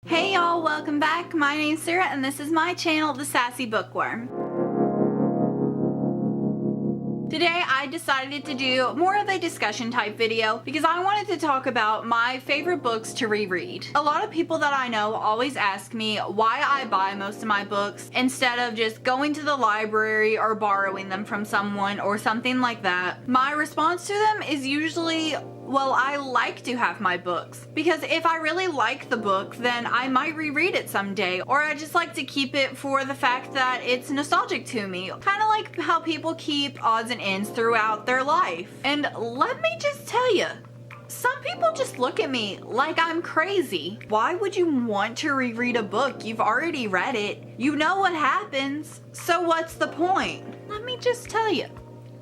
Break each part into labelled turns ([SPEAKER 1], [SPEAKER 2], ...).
[SPEAKER 1] Hey y'all, welcome back. My name's Sarah and this is my channel, The Sassy Bookworm. Today I decided to do more of a discussion type video because I wanted to talk about my favorite books to reread. A lot of people that I know always ask me why I buy most of my books instead of just going to the library or borrowing them from someone or something like that. My response to them is usually, well, I like to have my books because if I really like the book, then I might reread it someday, or I just like to keep it for the fact that it's nostalgic to me. Kind of like how people keep odds and ends throughout their life. And let me just tell you, some people just look at me like I'm crazy. Why would you want to reread a book? You've already read it. You know what happens. So what's the point? Let me just tell you.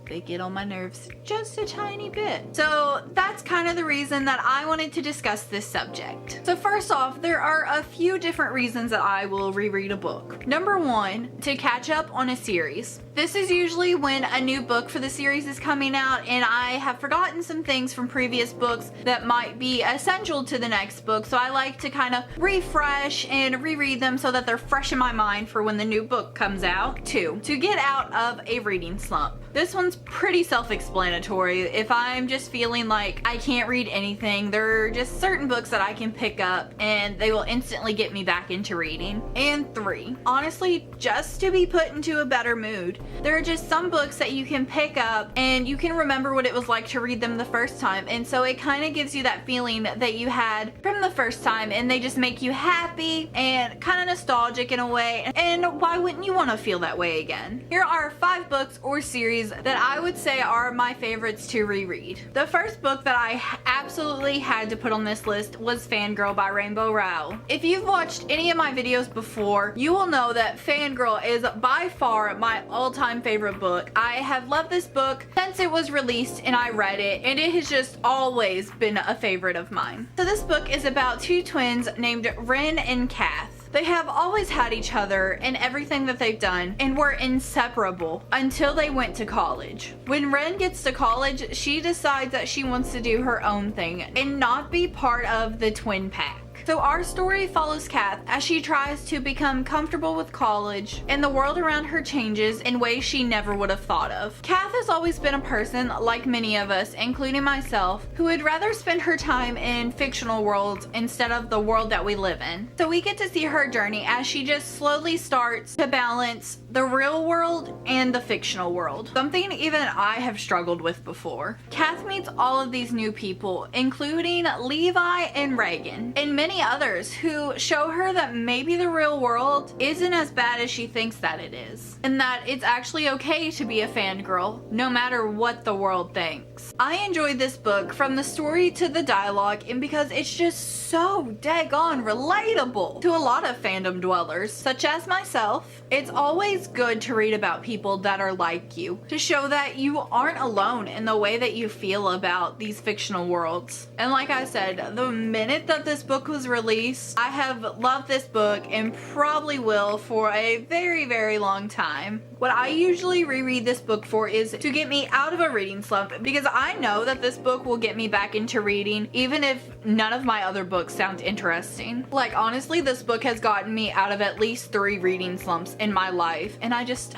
[SPEAKER 1] They get on my nerves just a tiny bit. So that's kind of the reason that I wanted to discuss this subject. So first off, there are a few different reasons that I will reread a book. Number one, to catch up on a series. This is usually when a new book for the series is coming out and I have forgotten some things from previous books that might be essential to the next book. So I like to kind of refresh and reread them so that they're fresh in my mind for when the new book comes out. Two, to get out of a reading slump. This one's pretty self-explanatory. If I'm just feeling like I can't read anything, there are just certain books that I can pick up and they will instantly get me back into reading. And three, honestly, just to be put into a better mood. There are just some books that you can pick up and you can remember what it was like to read them the first time, and so it kind of gives you that feeling that you had from the first time, and they just make you happy and kind of nostalgic in a way. And why wouldn't you want to feel that way again? Here are 5 books or series that I would say are my favorites to reread. The first book that I absolutely had to put on this list was Fangirl by Rowell. If you've watched any of my videos before, you will know that Fangirl is by far my all-time favorite book. I have loved this book since it was released and I read it, and it has just always been a favorite of mine. So this book is about 2 twins named Ren and Kath. They have always had each other in everything that they've done and were inseparable until they went to college. When Ren gets to college, she decides that she wants to do her own thing and not be part of the twin pack. So our story follows Kath as she tries to become comfortable with college and the world around her changes in ways she never would have thought of. Kath has always been a person, like many of us, including myself, who would rather spend her time in fictional worlds instead of the world that we live in. So we get to see her journey as she just slowly starts to balance the real world and the fictional world. Something even I have struggled with before. Kath meets all of these new people, including Levi and Reagan, and many others who show her that maybe the real world isn't as bad as she thinks that it is, and that it's actually okay to be a fangirl no matter what the world thinks. I enjoyed this book from the story to the dialogue, and because it's just so daggone relatable to a lot of fandom dwellers such as myself. It's always good to read about people that are like you, to show that you aren't alone in the way that you feel about these fictional worlds. And like I said, the minute that this book was released, I have loved this book and probably will for a very, very long time. What I usually reread this book for is to get me out of a reading slump, because I know that this book will get me back into reading even if none of my other books sound interesting. Like honestly, this book has gotten me out of at least 3 reading slumps in my life, and I just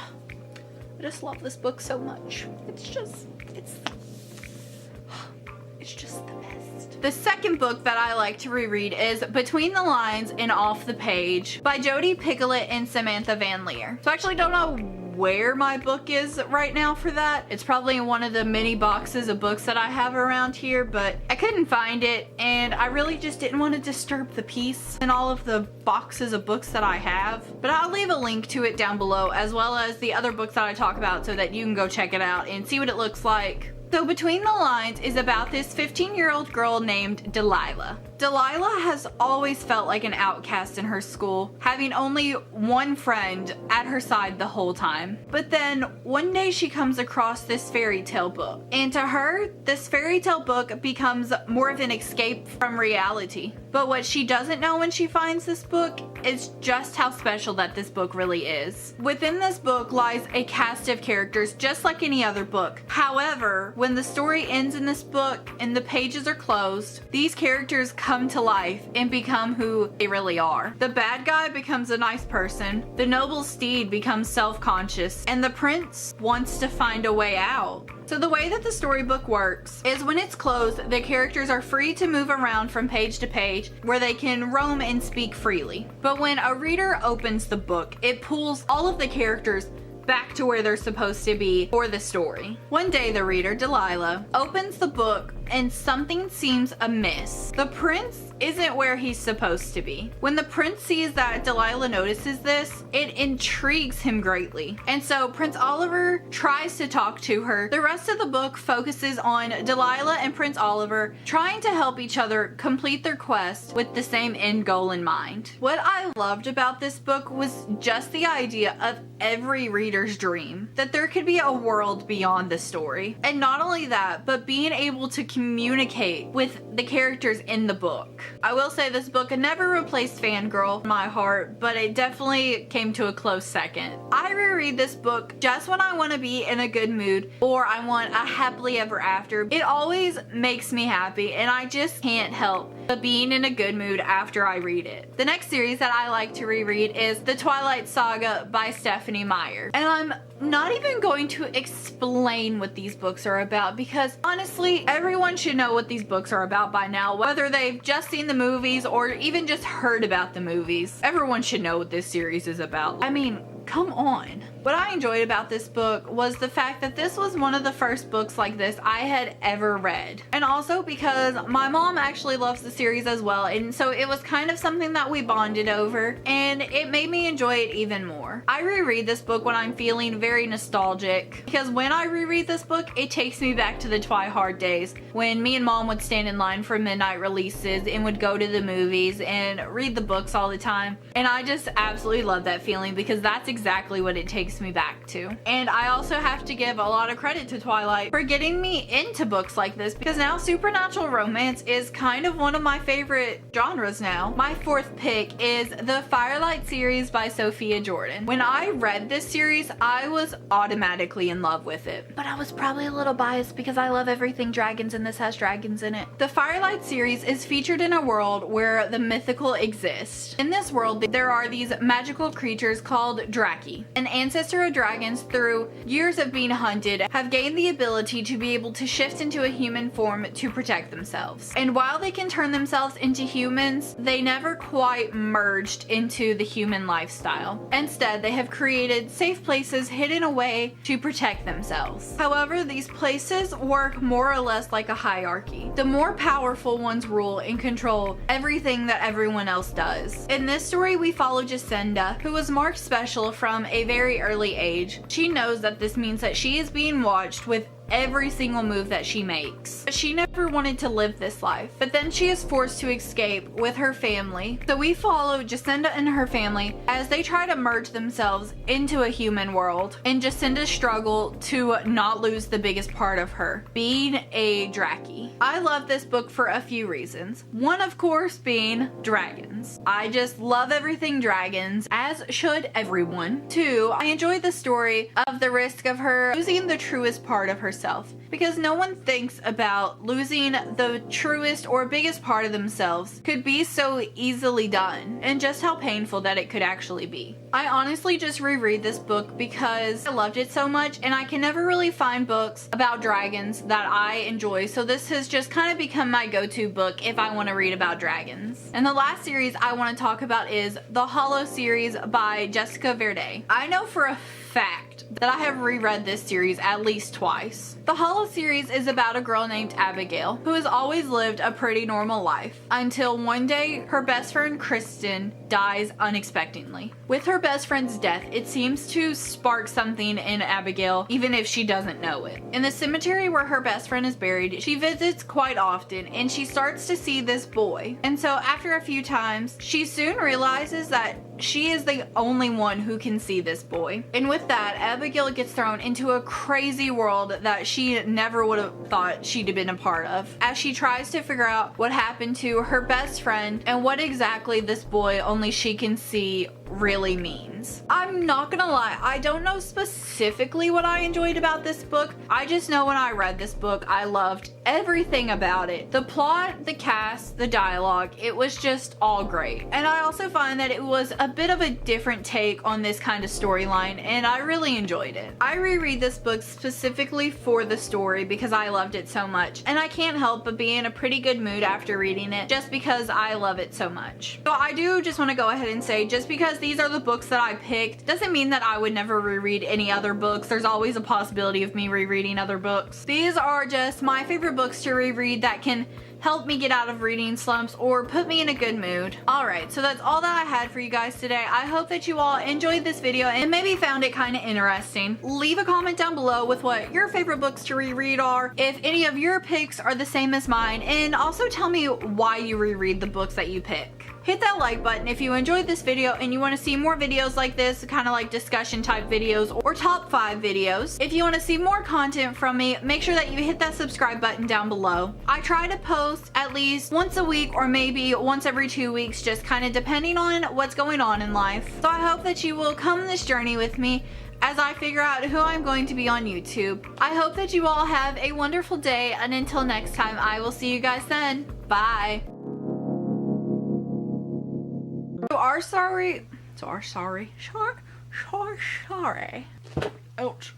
[SPEAKER 1] love this book so much. It's just the best. The second book that I like to reread is Between the Lines and Off the Page by Jodi, Picoult, and Samantha Van Leer. So I actually don't know where my book is right now for that. It's probably in one of the many boxes of books that I have around here, but I couldn't find it, and I really just didn't want to disturb the peace in all of the boxes of books that I have. But I'll leave a link to it down below, as well as the other books that I talk about, so that you can go check it out and see what it looks like. So Between the Lines is about this 15-year-old girl named Delilah. Delilah has always felt like an outcast in her school, having only one friend at her side the whole time. But then one day she comes across this fairy tale book, and to her, this fairy tale book becomes more of an escape from reality. But what she doesn't know when she finds this book is just how special that this book really is. Within this book lies a cast of characters just like any other book. However, when the story ends in this book and the pages are closed, these characters come to life and become who they really are. The bad guy becomes a nice person, the noble steed becomes self-conscious, and the prince wants to find a way out. So the way that the storybook works is when it's closed, the characters are free to move around from page to page where they can roam and speak freely. But when a reader opens the book, it pulls all of the characters back to where they're supposed to be for the story. One day the reader, Delilah, opens the book and something seems amiss. The prince isn't where he's supposed to be. When the prince sees that Delilah notices this, it intrigues him greatly. And so Prince Oliver tries to talk to her. The rest of the book focuses on Delilah and Prince Oliver trying to help each other complete their quest with the same end goal in mind. What I loved about this book was just the idea of every reader's dream, that there could be a world beyond the story. And not only that, but being able to communicate with the characters in the book. I will say this book never replaced Fangirl in my heart, but it definitely came to a close second. I reread this book just when I want to be in a good mood or I want a happily ever after. It always makes me happy and I just can't help but being in a good mood after I read it. The next series that I like to reread is The Twilight Saga by Stephanie Meyer. And I'm not even going to explain what these books are about because honestly, everyone should know what these books are about by now, whether they've just seen the movies or even just heard about the movies. Everyone should know what this series is about. I mean, come on. What I enjoyed about this book was the fact that this was one of the first books like this I had ever read. And also because my mom actually loves the series as well, and so it was kind of something that we bonded over, and it made me enjoy it even more. I reread this book when I'm feeling very nostalgic, because when I reread this book, it takes me back to the Twihard days when me and mom would stand in line for midnight releases and would go to the movies and read the books all the time. And I just absolutely love that feeling because that's exactly what it takes me back to. And I also have to give a lot of credit to Twilight for getting me into books like this, because now supernatural romance is kind of one of my favorite genres now. My fourth pick is the Firelight series by Sophie Jordan. When I read this series, I was automatically in love with it. But I was probably a little biased because I love everything dragons and this has dragons in it. The Firelight series is featured in a world where the mythical exists. In this world, there are these magical creatures called Draki. An ancestor of dragons, through years of being hunted, have gained the ability to be able to shift into a human form to protect themselves. And while they can turn themselves into humans, they never quite merged into the human lifestyle. Instead, they have created safe places hidden away to protect themselves. However, these places work more or less like a hierarchy. The more powerful ones rule and control everything that everyone else does. In this story, we follow Jacinda, who was marked special from a very early age. She knows that this means that she is being watched with every single move that she makes. But she never wanted to live this life. But then she is forced to escape with her family. So we follow Jacinda and her family as they try to merge themselves into a human world. And Jacinda's struggle to not lose the biggest part of her, being a Draki. I love this book for a few reasons. One, of course, being dragons. I just love everything dragons, as should everyone. Two, I enjoy the story of the risk of her losing the truest part of herself, because no one thinks about losing the truest or biggest part of themselves could be so easily done, and just how painful that it could actually be. I honestly just reread this book because I loved it so much, and I can never really find books about dragons that I enjoy, so this has just kind of become my go-to book if I want to read about dragons. And the last series I want to talk about is the Holo Series by Jessica Verday. I know for a fact that I have reread this series at least twice. The Holo series is about a girl named Abigail who has always lived a pretty normal life until one day her best friend Kristen dies unexpectedly. With her best friend's death, it seems to spark something in Abigail even if she doesn't know it. In the cemetery where her best friend is buried, she visits quite often and she starts to see this boy. And so after a few times, she soon realizes that she is the only one who can see this boy. And with that, Abigail gets thrown into a crazy world that she never would have thought she'd have been a part of, as she tries to figure out what happened to her best friend and what exactly this boy only she can see really means. I'm not gonna lie, I don't know specifically what I enjoyed about this book. I just know when I read this book, I loved everything about it. The plot, the cast, the dialogue, it was just all great. And I also find that it was a bit of a different take on this kind of storyline, and I really enjoyed it. I reread this book specifically for the story because I loved it so much, and I can't help but be in a pretty good mood after reading it just because I love it so much. So I do just want to go ahead and say, just because these are the books that I picked doesn't mean that I would never reread any other books. There's always a possibility of me rereading other books. These are just my favorite books to reread that can help me get out of reading slumps or put me in a good mood. Alright, so that's all that I had for you guys today. I hope that you all enjoyed this video and maybe found it kind of interesting. Leave a comment down below with what your favorite books to reread are, if any of your picks are the same as mine, and also tell me why you reread the books that you pick. Hit that like button if you enjoyed this video and you want to see more videos like this, kind of like discussion type videos or top 5 videos. If you want to see more content from me, make sure that you hit that subscribe button down below. I try to post at least once a week or maybe once every 2 weeks, just kind of depending on what's going on in life. So I hope that you will come this journey with me as I figure out who I'm going to be on YouTube. I hope that you all have a wonderful day, and until next time, I will see you guys then. Bye. Sorry. Ouch.